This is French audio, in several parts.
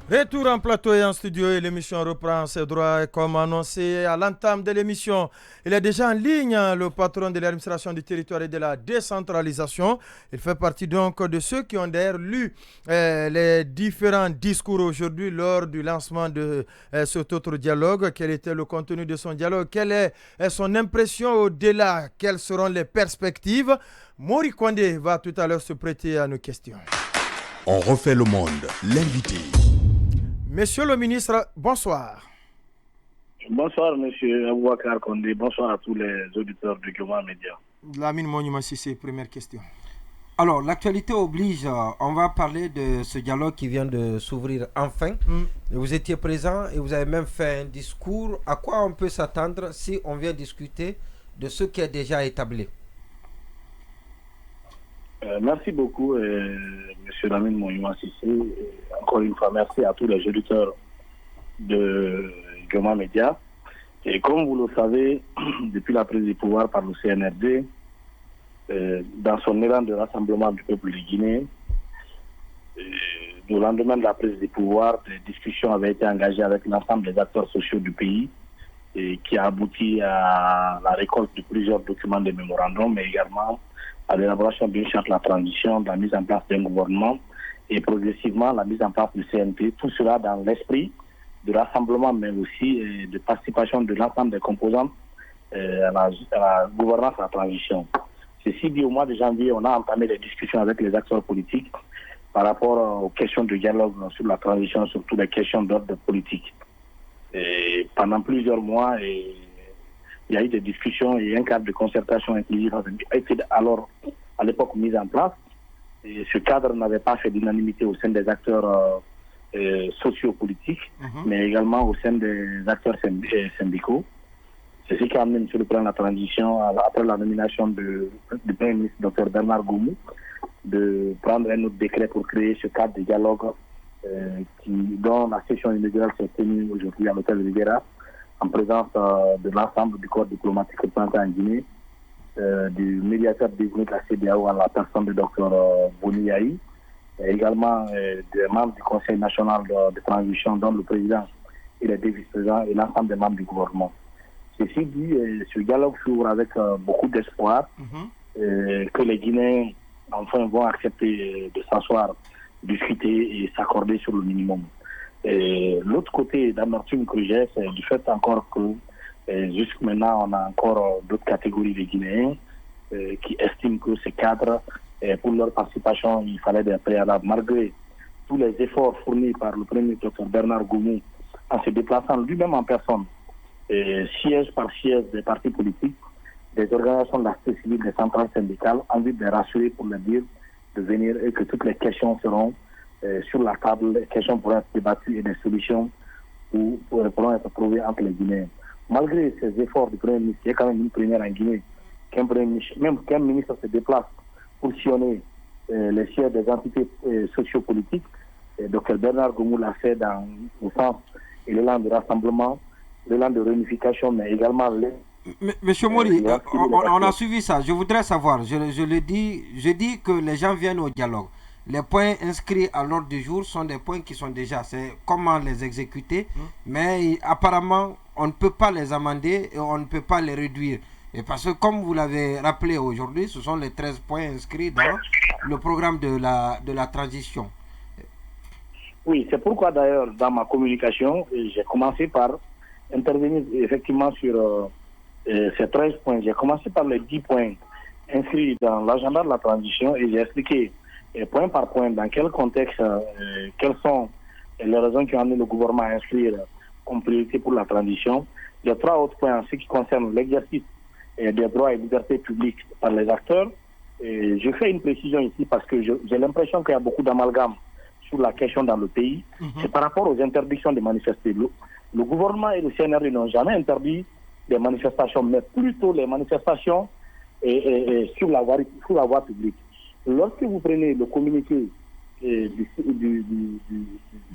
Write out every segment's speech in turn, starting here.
Retour en plateau et en studio et l'émission reprend ses droits et comme annoncé à l'entame de l'émission, il est déjà en ligne le patron de l'administration du territoire et de la décentralisation. Il fait partie donc de ceux qui ont d'ailleurs lu les différents discours aujourd'hui lors du lancement de cet autre dialogue. Quel était le contenu de son dialogue? Quelle est son impression au-delà? Quelles seront les perspectives? Mori Kwande va tout à l'heure se prêter à nos questions. On refait le monde, l'invité. Monsieur le ministre, bonsoir. Bonsoir, monsieur Abouakar Kondé. Bonsoir à tous les auditeurs du Goma Média. Lamine Monument Sissé, première question. Alors, l'actualité oblige, on va parler de ce dialogue qui vient de s'ouvrir enfin. Vous étiez présent et vous avez même fait un discours. À quoi on peut s'attendre si on vient discuter de ce qui est déjà établi? Merci beaucoup, monsieur Lamine Monument Sissé. Encore une fois, merci à tous les auditeurs de Goma Média. Et comme vous le savez, depuis la prise du pouvoir par le CNRD, dans son élan de rassemblement du peuple de Guinée, au lendemain de la prise du pouvoir, des discussions avaient été engagées avec l'ensemble des acteurs sociaux du pays, et qui a abouti à la récolte de plusieurs documents de mémorandum, mais également à l'élaboration d'une charte de la transition, de la mise en place d'un gouvernement et progressivement la mise en place du CNP. Tout cela dans l'esprit de rassemblement, mais aussi de participation de l'ensemble des composants à la gouvernance de la transition. Ceci dit, au mois de janvier, on a entamé des discussions avec les acteurs politiques par rapport aux questions de dialogue sur la transition, surtout les questions d'ordre politique. Et pendant plusieurs mois, il y a eu des discussions et un cadre de concertation inclusive a été alors à l'époque mis en place. Et ce cadre n'avait pas fait d'unanimité au sein des acteurs sociopolitiques, mais également au sein des acteurs syndicaux. C'est ce qui a amené M. le Président de la Transition, après la nomination du Premier ministre Dr Bernard Goumou, de prendre un autre décret pour créer ce cadre de dialogue dont la session inaugurale s'est tenue aujourd'hui à l'hôtel Riviera, en présence de l'ensemble du corps diplomatique représenté en Guinée, du médiateur désigné de la CEDEAO à la personne de Dr Boni Yahi, et également des membres du Conseil national de transition, dont le président et les deux vice-présidents et l'ensemble des membres du gouvernement. Ceci dit, ce dialogue s'ouvre avec beaucoup d'espoir que les Guinéens enfin vont accepter de s'asseoir, discuter et s'accorder sur le minimum. L'autre côté d'amertume que j'ai, c'est du fait encore que jusqu'à maintenant, on a encore d'autres catégories de Guinéens qui estiment que ces cadres, pour leur participation, il fallait des préalables. Malgré tous les efforts fournis par le Premier ministre Bernard Goumou en se déplaçant lui-même en personne, siège par siège des partis politiques, des organisations de la société civile, des centrales syndicales, envie de les rassurer pour leur dire de venir et que toutes les questions seront sur la table, les questions pourront être débattues et des solutions pourront être trouvées entre les Guinéens. Malgré ces efforts du Premier ministre, il y a quand même une première en Guinée, même qu'un ministre se déplace pour sillonner les sièges des entités sociopolitiques. Dr Bernard Goumou l'a fait dans le sens et l'élan de rassemblement, l'élan de réunification, mais également Monsieur Mori, on a suivi ça. Je voudrais savoir, je dis que les gens viennent au dialogue. Les points inscrits à l'ordre du jour sont des points qui sont déjà, c'est comment les exécuter, mais apparemment, on ne peut pas les amender et on ne peut pas les réduire. Et parce que, comme vous l'avez rappelé aujourd'hui, ce sont les 13 points inscrits dans le programme de la transition. Oui, c'est pourquoi d'ailleurs, dans ma communication, j'ai commencé par intervenir effectivement sur ces 13 points. J'ai commencé par les 10 points inscrits dans l'agenda de la transition et j'ai expliqué point par point dans quel contexte, quelles sont les raisons qui ont amené le gouvernement à inscrire comme priorité pour la transition. Les 3 autres points en ce qui concerne l'exercice des droits et libertés publiques par les acteurs. Et je fais une précision ici parce que j'ai l'impression qu'il y a beaucoup d'amalgame sur la question dans le pays. C'est par rapport aux interdictions de manifester. Le gouvernement et le CNRD n'ont jamais interdit des manifestations, mais plutôt les manifestations sur la voie publique. Lorsque vous prenez le communiqué du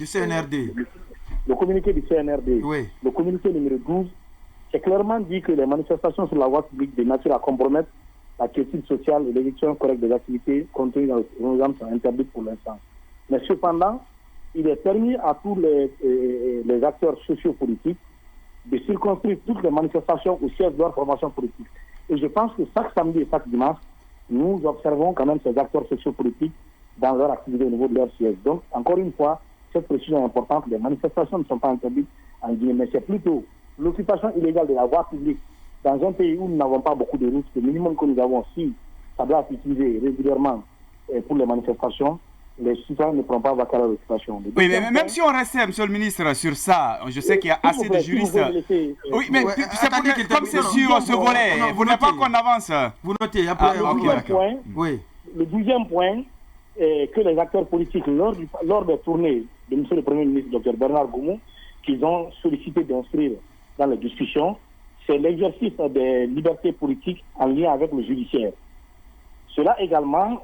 CNRD, le communiqué du CNRD, oui. Le communiqué numéro 12, c'est clairement dit que les manifestations sur la voie publique de nature à compromettre la quiétude sociale et l'exécution correcte des activités contenues dans le programme sont interdites pour l'instant. Mais cependant, il est permis à tous les acteurs sociopolitiques de circonscrire toutes les manifestations au siège de leur formation politique. Et je pense que chaque samedi et chaque dimanche, nous observons quand même ces acteurs sociopolitiques dans leur activité au niveau de leur siège. Donc, encore une fois, cette précision est importante. Les manifestations ne sont pas interdites en Guinée, mais c'est plutôt l'occupation illégale de la voie publique dans un pays où nous n'avons pas beaucoup de routes. Le minimum que nous avons, si ça doit être utilisé régulièrement pour les manifestations, les citoyens ne pourront pas vaquer à l'occupation. Oui, mais même si on restait, monsieur le ministre, sur ça, je sais qu'il y a assez de juristes. Oui, mais c'est comme c'est sur ce volet, vous n'êtes pas qu'on avance. Vous notez, après, le 12e point, que les acteurs politiques, lors des tournées de M. le Premier ministre, Dr Bernard Goumou, qu'ils ont sollicité d'inscrire dans les discussions, c'est l'exercice des libertés politiques en lien avec le judiciaire. Cela également,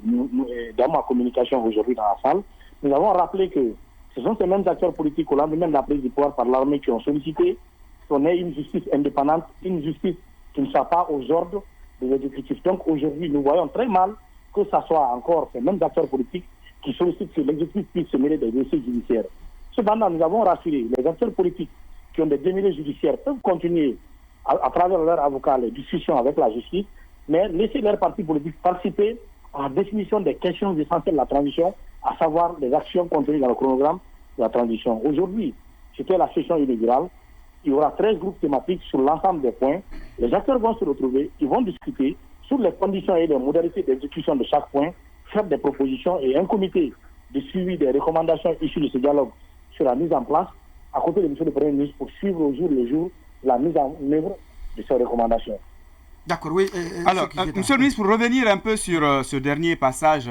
dans ma communication aujourd'hui dans la salle, nous avons rappelé que ce sont ces mêmes acteurs politiques au lendemain de la prise du pouvoir par l'armée qui ont sollicité qu'on ait une justice indépendante, une justice qui ne soit pas aux ordres des exécutifs. Donc aujourd'hui, nous voyons très mal que ce soit encore ces mêmes acteurs politiques qui sollicitent que l'exécutif puisse se mêler des dossiers judiciaires. Cependant, nous avons rassuré les acteurs politiques qui ont des démêlés judiciaires peuvent continuer à travers leurs avocats les discussions avec la justice, mais laisser leurs partis politiques participer à la définition des questions essentielles de la transition, à savoir les actions contenues dans le chronogramme de la transition. Aujourd'hui, c'était la session inaugurale. Il y aura 13 groupes thématiques sur l'ensemble des points. Les acteurs vont se retrouver, ils vont discuter sur les conditions et les modalités d'exécution de chaque point, faire des propositions et un comité de suivi des recommandations issues de ce dialogue sur la mise en place, à côté de M. le Premier ministre, pour suivre au jour le jour la mise en œuvre de ces recommandations. D'accord, oui. Alors, monsieur le ministre, pour revenir un peu sur ce dernier passage,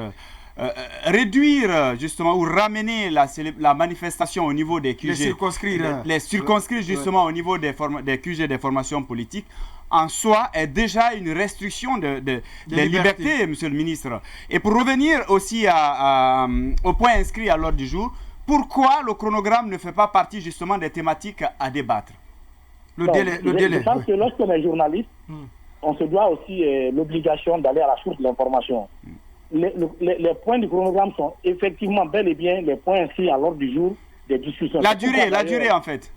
réduire justement ou ramener la manifestation au niveau des QG, les circonscrire justement au niveau des QG des formations politiques, en soi est déjà une restriction des libertés, monsieur le ministre. Et pour revenir aussi au point inscrit à l'ordre du jour, pourquoi le chronogramme ne fait pas partie justement des thématiques à débattre? Le délai. Je pense que lorsqu'on est journaliste, on se doit aussi l'obligation d'aller à la source de l'information. Les points du chronogramme sont effectivement bel et bien les points inscrits à l'ordre du jour des discussions. La durée en fait.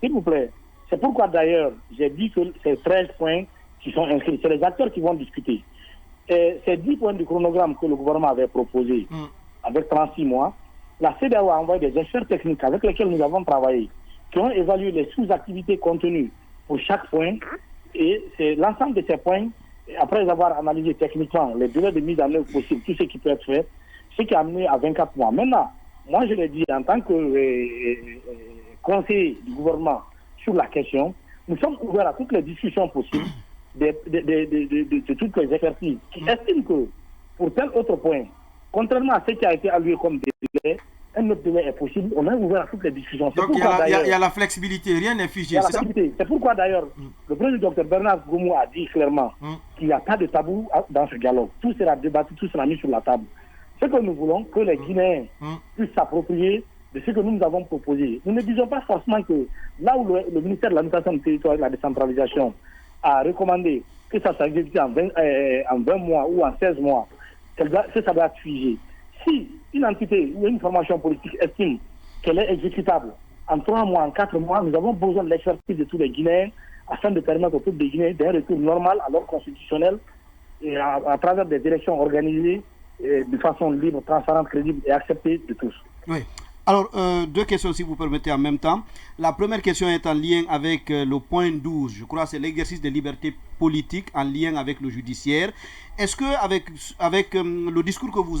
S'il vous plaît. C'est pourquoi d'ailleurs j'ai dit que ces 13 points qui sont inscrits, c'est les acteurs qui vont discuter. Et ces 10 points du chronogramme que le gouvernement avait proposé avec 36 mois, la CEDEAO a envoyé des experts techniques avec lesquels nous avons travaillé, qui ont évalué les sous-activités contenues pour chaque point. Et c'est l'ensemble de ces points, après avoir analysé techniquement les délais de mise en œuvre possible, tout ce qui peut être fait, ce qui a amené à 24 mois. Maintenant, moi je l'ai dit en tant que conseiller du gouvernement sur la question, nous sommes ouverts à toutes les discussions possibles de toutes les expertises qui estiment que pour tel autre point, contrairement à ce qui a été alloué comme délai, un autre délai est possible, on est ouvert à toutes les discussions. Donc il y a la flexibilité, rien n'est figé. C'est pourquoi d'ailleurs le président Dr Bernard Goumou a dit clairement qu'il n'y a pas de tabou dans ce dialogue. Tout sera débattu, tout sera mis sur la table. Ce que nous voulons, que les Guinéens puissent s'approprier de ce que nous avons proposé. Nous ne disons pas forcément que là où le ministère de l'administration du territoire et de la décentralisation a recommandé que ça soit exécuté en 20 mois ou en 16 mois, que ça doit être figé. Si une entité ou une formation politique estime qu'elle est exécutable en 3 mois, en 4 mois, nous avons besoin de l'expertise de tous les Guinéens afin de permettre au peuple des Guinéens d'un retour normal à l'ordre constitutionnel et à travers des élections organisées de façon libre, transparente, crédible et acceptée de tous. Oui. Alors, 2 questions si vous permettez en même temps. La première question est en lien avec le point 12. Je crois que c'est l'exercice des libertés politiques en lien avec le judiciaire. Est-ce que avec le discours que vous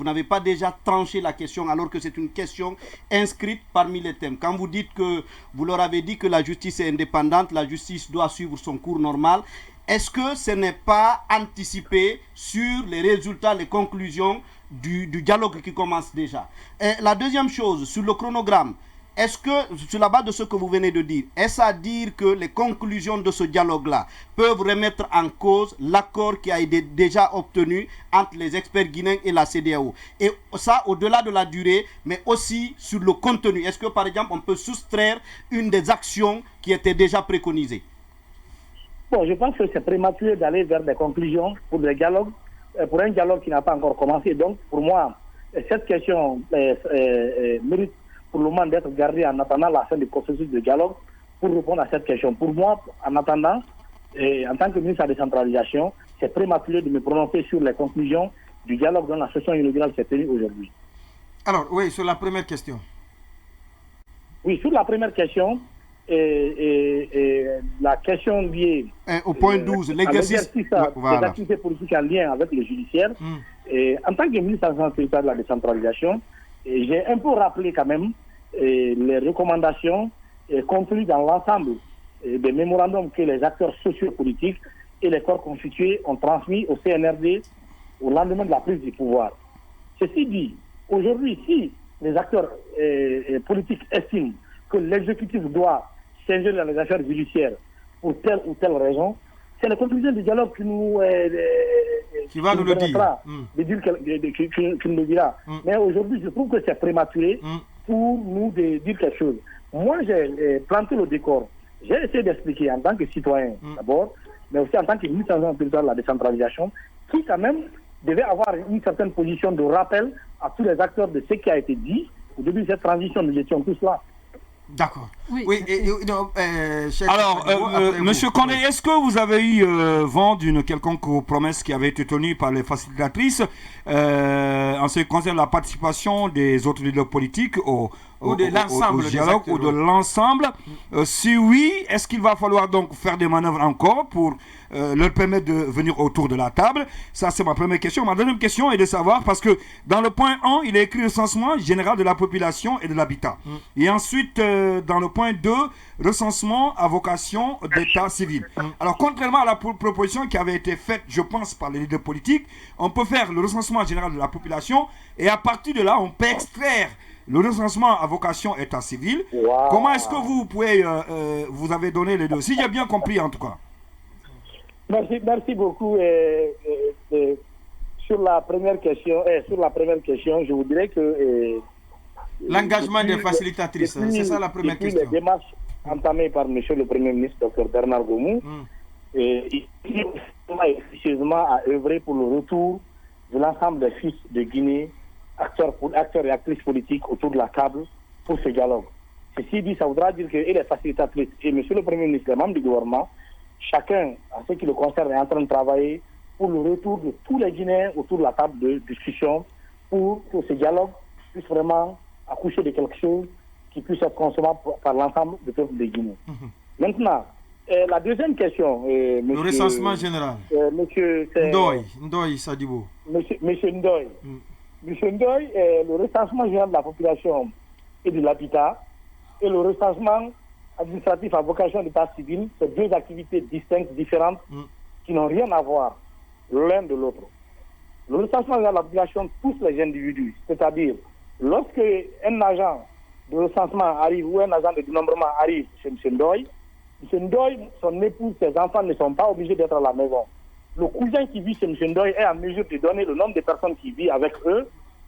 n'avez pas déjà tranché la question alors que c'est une question inscrite parmi les thèmes? Quand vous dites que vous leur avez dit que la justice est indépendante, la justice doit suivre son cours normal, est-ce que ce n'est pas anticipé sur les résultats, les conclusions du dialogue qui commence déjà? Et la deuxième chose, sur le chronogramme, est-ce que, sur la base de ce que vous venez de dire, est-ce à dire que les conclusions de ce dialogue-là peuvent remettre en cause l'accord qui a été déjà obtenu entre les experts guinéens et la CEDEAO? Et ça, au-delà de la durée, mais aussi sur le contenu. Est-ce que, par exemple, on peut soustraire une des actions qui étaient déjà préconisées? Bon, je pense que c'est prématuré d'aller vers des conclusions pour un dialogue qui n'a pas encore commencé. Donc, pour moi, cette question mérite pour le moment d'être gardée en attendant la fin du processus de dialogue pour répondre à cette question. Pour moi, en attendant, en tant que ministre de la décentralisation, c'est prématuré de me prononcer sur les conclusions du dialogue dont la session inaugurale s'est tenue aujourd'hui. Alors, oui, sur la première question. Oui, sur la première question, la question liée au point 12, l'exercice des activités politiques en lien avec le judiciaire. En tant que ministre de la décentralisation, j'ai un peu rappelé quand même les recommandations contenues dans l'ensemble des mémorandums que les acteurs sociopolitiques et les corps constitués ont transmis au CNRD au lendemain de la prise du pouvoir. Ceci dit, aujourd'hui, si les acteurs politiques estiment que l'exécutif doit changer dans les affaires judiciaires pour telle ou telle raison, c'est la conclusion du dialogue qui nous qui va nous le dire. Qui nous le dira. Mais aujourd'hui, je trouve que c'est prématuré pour nous de dire quelque chose. Moi, j'ai planté le décor. J'ai essayé d'expliquer en tant que citoyen d'abord, mais aussi en tant que ministre de la décentralisation, qui quand même devait avoir une certaine position de rappel à tous les acteurs de ce qui a été dit. Au début de cette transition, nous étions tous là. D'accord. Oui. Alors, Monsieur Condé, est-ce que vous avez eu vent d'une quelconque promesse qui avait été tenue par les facilitatrices en ce qui concerne la participation des autres leaders politiques au dialogue ou de l'ensemble? Si oui, est-ce qu'il va falloir donc faire des manœuvres encore pour leur permettre de venir autour de la table? Ça, c'est ma première question. Ma deuxième question est de savoir, parce que dans le point 1, il est écrit recensement général de la population et de l'habitat. Et ensuite, dans le point 2, recensement à vocation d'état civil. Alors, contrairement à la proposition qui avait été faite, je pense, par les leaders politiques, on peut faire le recensement général de la population et à partir de là, on peut extraire le recensement à vocation état civil. Wow. Comment est-ce que vous pouvez, vous avez donné les deux? Si j'ai bien compris en tout cas. Merci beaucoup. Sur la première question, je vous dirais que l'engagement des facilitatrices, c'est ça la première question. Les démarches entamées par Monsieur le Premier ministre, Dr Bernard Gomou, il efficacement à œuvrer pour le retour de l'ensemble des fils de Guinée, acteurs et actrices politiques autour de la table pour ce dialogue. Ceci dit, ça voudra dire que les facilitatrices et Monsieur le Premier ministre, les membres du gouvernement, chacun, en ce qui le concerne, est en train de travailler pour le retour de tous les Guinéens autour de la table de discussion pour que ce dialogue puisse vraiment accoucher de quelque chose qui puisse être consommable par l'ensemble du peuple de Guinée. Maintenant, la deuxième question... le recensement général. Monsieur Ndoye Sadibou. Monsieur Ndoye. Monsieur Ndoye, le recensement général de la population et de l'habitat et le recensement administratif à vocation d'état civil, c'est deux activités distinctes, différentes, qui n'ont rien à voir l'un de l'autre. Le recensement général de la population touche les individus, c'est-à-dire lorsque un agent de recensement arrive ou un agent de dénombrement arrive chez M. Ndoye, son épouse, ses enfants ne sont pas obligés d'être à la maison. Le cousin qui vit chez M. Ndoye est en mesure de donner le nombre de personnes qui vivent avec eux,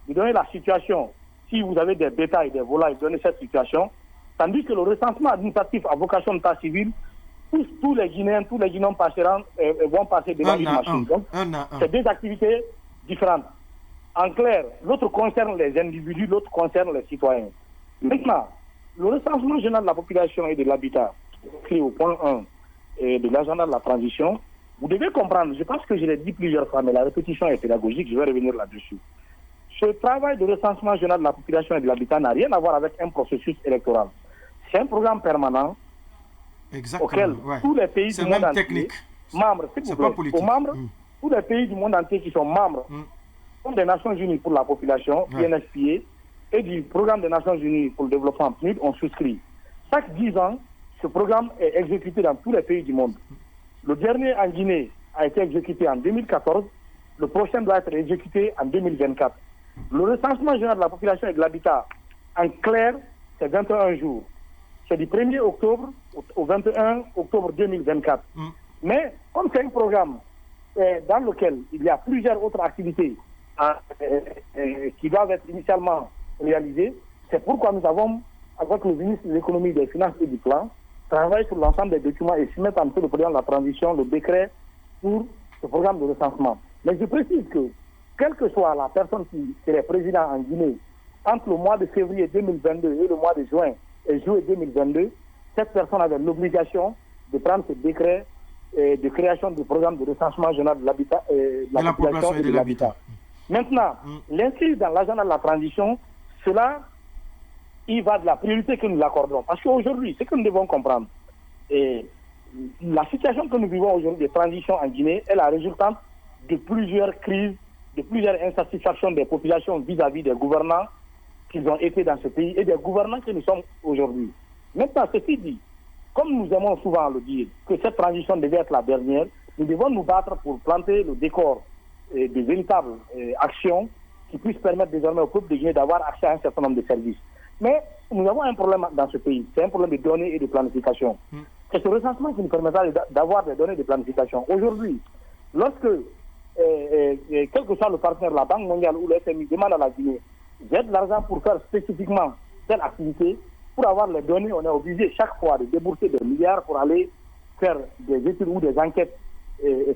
de donner la situation. Si vous avez des bétails, des volailles, donner cette situation. Tandis que le recensement administratif à vocation d'état civil, tous les Guinéens passeront, vont passer devant une machine. Donc, c'est deux activités différentes. En clair, l'autre concerne les individus, l'autre concerne les citoyens. Maintenant, le recensement général de la population et de l'habitat, écrit au point 1 de l'agenda de la transition, vous devez comprendre, je pense que je l'ai dit plusieurs fois, mais la répétition est pédagogique, je vais revenir là-dessus. Ce travail de recensement général de la population et de l'habitat n'a rien à voir avec un processus électoral. C'est un programme permanent auquel tous les pays du monde entier, membres, tous les pays du monde entier qui sont membres des Nations Unies pour la population, UNFPA, et du programme des Nations Unies pour le développement PNUD ont souscrit. Chaque 10 ans, ce programme est exécuté dans tous les pays du monde. Le dernier en Guinée a été exécuté en 2014, le prochain doit être exécuté en 2024. Le recensement général de la population et de l'habitat, en clair, c'est 21 jours. C'est du 1er octobre au 21 octobre 2024. Mais comme c'est un programme dans lequel il y a plusieurs autres activités qui doivent être initialement réalisées, c'est pourquoi nous avons, avec le ministre de l'économie, des finances et du plan, travaillé sur l'ensemble des documents et soumettre un peu le programme de la transition, le décret pour ce programme de recensement. Mais je précise que quelle que soit la personne qui serait président en Guinée, entre le mois de février 2022 et le mois de juin et juillet 2022, cette personne avait l'obligation de prendre ce décret de création du programme de recensement général de l'habitat, de la population et de l'habitat. Maintenant, l'inscrire dans l'agenda de la transition, cela, il va de la priorité que nous accordons. Parce qu'aujourd'hui, ce que nous devons comprendre, la situation que nous vivons aujourd'hui de transition en Guinée est la résultante de plusieurs crises, de plusieurs insatisfactions des populations vis-à-vis des gouvernants qu'ils ont été dans ce pays et des gouvernants que nous sommes aujourd'hui. Maintenant, ceci dit, comme nous aimons souvent le dire, que cette transition devait être la dernière, nous devons nous battre pour planter le décor de véritables actions qui puissent permettre désormais au peuple de Guinée d'avoir accès à un certain nombre de services. Mais nous avons un problème dans ce pays, c'est un problème de données et de planification. C'est ce recensement qui nous permettra d'avoir des données de planification. Aujourd'hui, lorsque, quel que soit le partenaire, la Banque mondiale ou le FMI demande à la Guinée, j'ai de l'argent pour faire spécifiquement telle activité, pour avoir les données, on est obligé chaque fois de débourser des milliards pour aller faire des études ou des enquêtes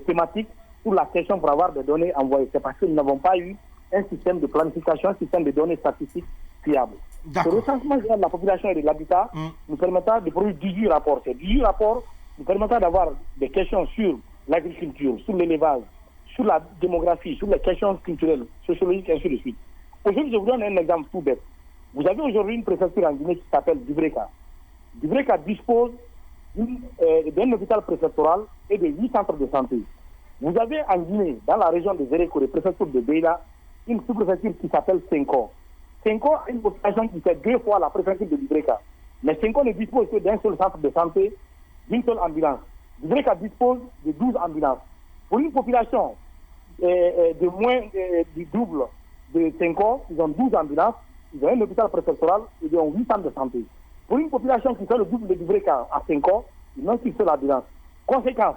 thématiques sur la question pour avoir des données envoyées. C'est parce que nous n'avons pas eu un système de planification, un système de données statistiques fiable. Ce recensement de la population et de l'habitat nous permettra de produire 18 rapports. Ces 18 rapports nous permettra d'avoir des questions sur l'agriculture, sur l'élevage, sur la démographie, sur les questions culturelles, sociologiques, et ainsi de suite. Aujourd'hui, je vous donne un exemple tout bête. Vous avez aujourd'hui une préfecture en Guinée qui s'appelle Dubreka. Dubreka dispose d'un hôpital préfectoral et de 8 centres de santé. Vous avez en Guinée, dans la région de Zéréko, la préfecture de Beila, une sous-préfecture qui s'appelle Senko. Senko a une population qui fait 2 fois la préfecture de Dubreka. Mais Senko ne dispose que d'un seul centre de santé, d'une seule ambulance. Dubreka dispose de 12 ambulances. Pour une population de moins du double de Senko, ils ont 12 ambulances. Ils ont un hôpital préfectoral, ils ont 8 centres de santé. Pour une population qui fait le double de Dubreka à 5 ans, ils n'ont qu'une seule ambulance. Conséquence,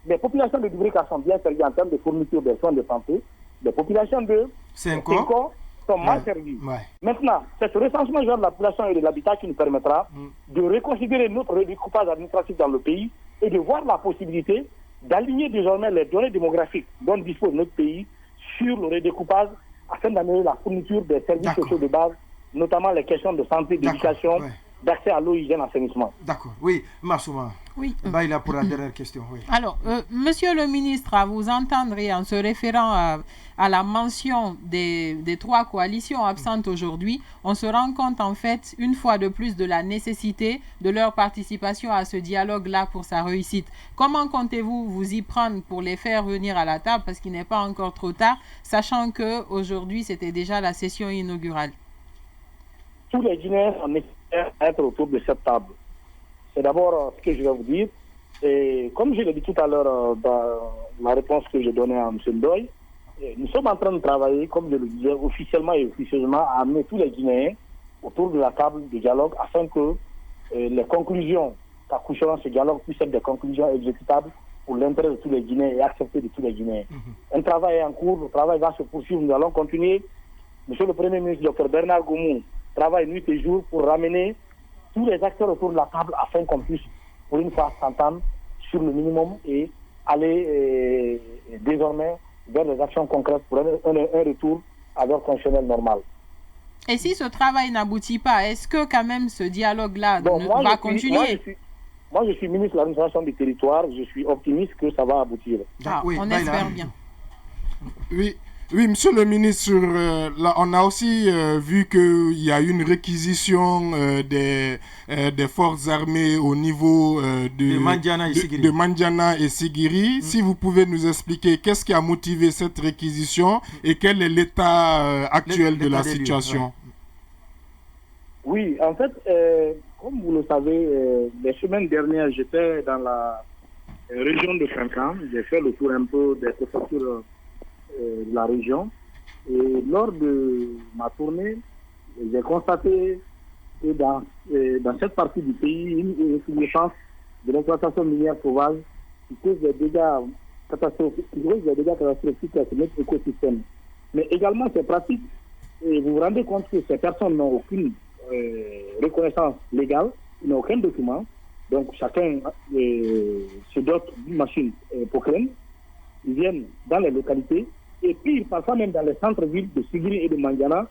les populations de Dubreka sont bien servies en termes de fourniture des soins de santé. Les populations de 5 ans sont mal servies. Maintenant, c'est ce recensement de la population et de l'habitat qui nous permettra de reconsidérer notre redécoupage administratif dans le pays et de voir la possibilité d'aligner désormais les données démographiques dont dispose notre pays sur le redécoupage afin d'améliorer la fourniture des services sociaux de base, notamment les questions de santé, d'éducation, d'accès à l'eau, hygiène, assainissement. D'accord, oui, Massouma. Oui. Il a pour la dernière question. Oui. Alors, monsieur le ministre, à vous entendre et en se référant à la mention des 3 coalitions absentes aujourd'hui, on se rend compte en fait, une fois de plus, de la nécessité de leur participation à ce dialogue-là pour sa réussite. Comment comptez-vous vous y prendre pour les faire venir à la table, parce qu'il n'est pas encore trop tard, sachant qu'aujourd'hui, c'était déjà la session inaugurale? Tous les Guinéens sont nécessaires à être autour de cette table. C'est d'abord ce que je vais vous dire. Et comme je l'ai dit tout à l'heure dans la réponse que j'ai donnée à M. Ndoye, nous sommes en train de travailler, comme je le disais, officiellement et officieusement, à amener tous les Guinéens autour de la table de dialogue afin que les conclusions qu'accoucheront ce dialogue puissent être des conclusions exécutables pour l'intérêt de tous les Guinéens et acceptées de tous les Guinéens. Un travail est en cours, le travail va se poursuivre, nous allons continuer. Monsieur le Premier ministre, Dr Bernard Goumou, travaille nuit et jour pour ramener tous les acteurs autour de la table afin qu'on puisse, pour une fois, s'entendre sur le minimum et aller désormais vers des actions concrètes pour un retour à l'ordre constitutionnel normal. Et si ce travail n'aboutit pas, est-ce que quand même ce dialogue-là va continuer? Moi, je suis ministre de l'administration du territoire, je suis optimiste que ça va aboutir. On espère bien. Oui, monsieur le ministre, là, on a aussi vu qu'il y a une réquisition des forces armées au niveau de Mandiana et Sigiri. Si vous pouvez nous expliquer qu'est-ce qui a motivé cette réquisition et quel est l'état actuel de la situation. Oui, en fait, comme vous le savez, les semaines dernières, j'étais dans la région de Fincan. J'ai fait le tour un peu des préfectures de la région. Et lors de ma tournée, j'ai constaté que dans cette partie du pays, une recrudescence de l'exploitation minière sauvage qui cause des dégâts catastrophiques à notre écosystème. Mais également ces pratiques, et vous vous rendez compte que ces personnes n'ont aucune reconnaissance légale, ils n'ont aucun document. Donc chacun se dote d'une machine Pochrane. Ils viennent dans les localités Et puis, parfois même dans les centres-villes de Sigiri et de Mandiana,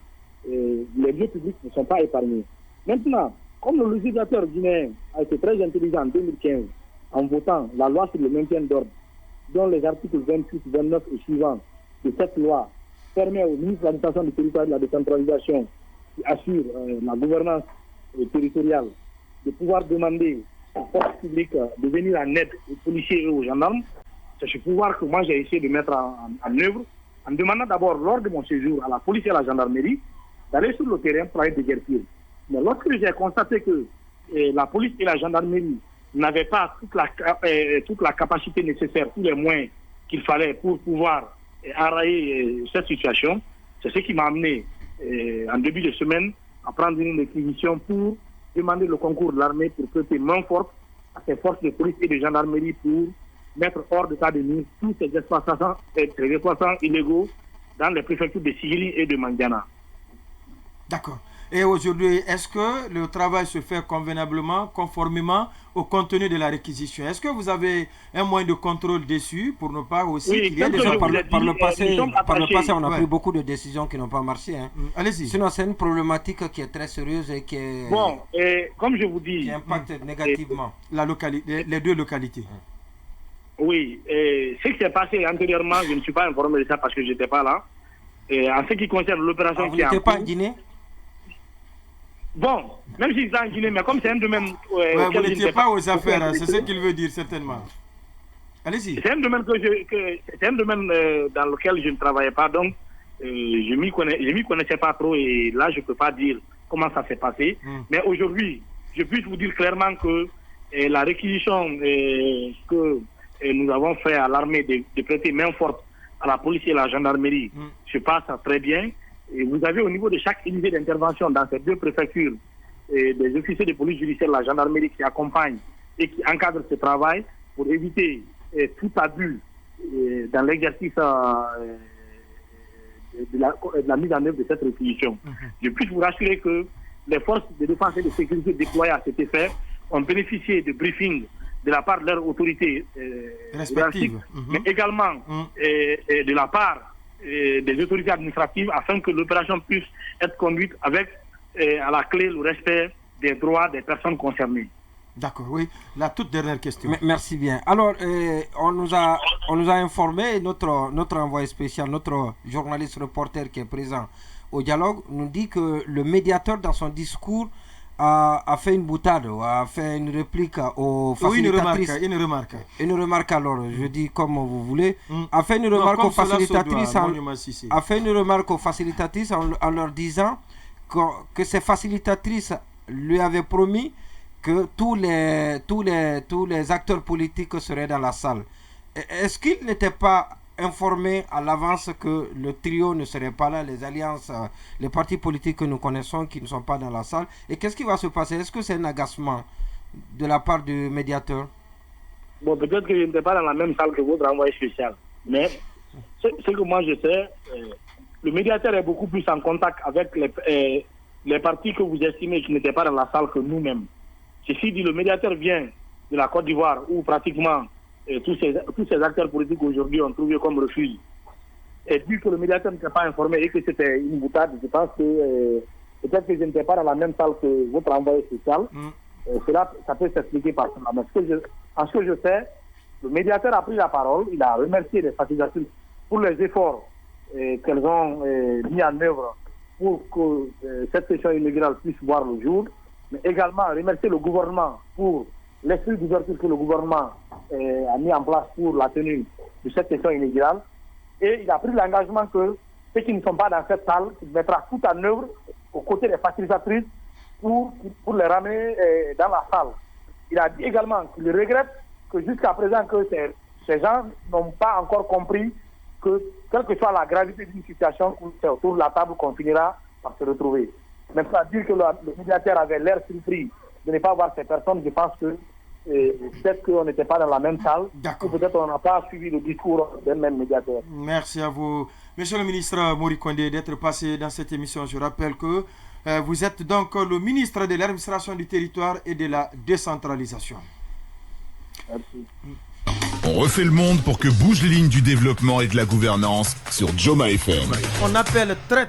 les lieux publics ne sont pas épargnés. Maintenant, comme le législateur guinéen a été très intelligent en 2015 en votant la loi sur le maintien d'ordre, dont les articles 28, 29 et suivants de cette loi permet au ministre de l'administration du territoire et de la décentralisation qui assure la gouvernance territoriale de pouvoir demander aux forces publiques de venir en aide aux policiers et aux gendarmes. C'est ce pouvoir que moi j'ai essayé de mettre en œuvre en demandant d'abord lors de mon séjour à la police et à la gendarmerie d'aller sur le terrain pour aller déguerpir. Mais lorsque j'ai constaté que la police et la gendarmerie n'avaient pas toute la capacité nécessaire, tous les moyens qu'il fallait pour pouvoir enrayer cette situation, c'est ce qui m'a amené en début de semaine à prendre une réquisition pour demander le concours de l'armée pour prêter main forte à ces forces de police et de gendarmerie pour mettre hors d'état de nuire tous ces exploitants illégaux dans les préfectures de Sigiri et de Mandiana. D'accord. Et aujourd'hui, est-ce que le travail se fait convenablement, conformément au contenu de la réquisition? Est-ce que vous avez un moyen de contrôle dessus pour ne pas aussi qu'il y ait des gens par le passé, on a pris beaucoup de décisions qui n'ont pas marché. Hein. Allez-y. Sinon, c'est une problématique qui est très sérieuse et qui est... Bon, comme je vous dis... Qui impacte négativement les deux localités. Oui, ce qui s'est passé antérieurement, je ne suis pas informé de ça parce que je n'étais pas là. En ce qui concerne l'opération qui a... Vous n'étiez pas en Guinée? Bon, même si c'est en Guinée, mais comme c'est un domaine... vous n'étiez pas aux affaires, c'est ce qu'il veut dire certainement. Allez-y. C'est un domaine, dans lequel je ne travaillais pas, donc je m'y connaissais pas trop et là je ne peux pas dire comment ça s'est passé. Mais aujourd'hui, je puis vous dire clairement que la réquisition que nous avons fait à l'armée de prêter main forte à la police et à la gendarmerie se passe très bien. Et vous avez au niveau de chaque unité d'intervention dans ces deux préfectures des officiers de police judiciaire, la gendarmerie qui accompagnent et qui encadrent ce travail pour éviter tout abus dans l'exercice de la mise en œuvre de cette réquisition. Je puis vous rassurer que les forces de défense et de sécurité déployées à cet effet ont bénéficié de briefings de la part de leurs autorités respectives, mais également de la part des autorités administratives afin que l'opération puisse être conduite avec à la clé le respect des droits des personnes concernées. D'accord, oui. La toute dernière question. Merci bien. Alors, on nous a informé, notre envoyé spécial, notre journaliste reporter qui est présent au dialogue, nous dit que le médiateur dans son discours a fait une boutade, a fait une réplique aux facilitatrices. Une remarque. Une remarque alors, je dis comme vous voulez. A fait une remarque aux facilitatrices en leur disant que ces facilitatrices lui avaient promis que tous les acteurs politiques seraient dans la salle. Est-ce qu'ils n'étaient pas informés à l'avance que le trio ne serait pas là, les alliances, les partis politiques que nous connaissons qui ne sont pas dans la salle? Et qu'est-ce qui va se passer? Est-ce que c'est un agacement de la part du médiateur? Bon, peut-être que je n'étais pas dans la même salle que votre envoyé spécial. Mais ce que moi je sais, le médiateur est beaucoup plus en contact avec les partis que vous estimez qui n'étaient pas dans la salle que nous-mêmes. Ceci dit, le médiateur vient de la Côte d'Ivoire où pratiquement tous ces acteurs politiques aujourd'hui ont trouvé comme refuge. Et vu que le médiateur n'était pas informé et que c'était une boutade, je pense que peut-être que je n'étais pas dans la même salle que votre envoyé spécial. Cela, ça peut s'expliquer par cela. Mais en ce que je sais, le médiateur a pris la parole, il a remercié les facilitatrices pour les efforts qu'elles ont mis en œuvre pour que cette session inaugurale puisse voir le jour, mais également remercier le gouvernement pour l'esprit d'ouverture que le gouvernement a mis en place pour la tenue de cette session inaugurale. Et il a pris l'engagement que ceux qui ne sont pas dans cette salle, il mettra tout en œuvre aux côtés des facilitatrices pour les ramener dans la salle. Il a dit également qu'il regrette que jusqu'à présent que ces gens n'ont pas encore compris que quelle que soit la gravité d'une situation, c'est autour de la table qu'on finira par se retrouver. Maintenant, dire que le médiateur avait l'air surpris de ne pas voir ces personnes, je pense que peut-être qu'on n'était pas dans la même salle, ou peut-être on n'a pas suivi le discours d'un même médiateur. Merci à vous, Monsieur le ministre Mori Kondé, d'être passé dans cette émission. Je rappelle que vous êtes donc le ministre de l'administration du territoire et de la décentralisation. Merci. On refait le monde pour que bougent les lignes du développement et de la gouvernance sur Joma FM. On appelle très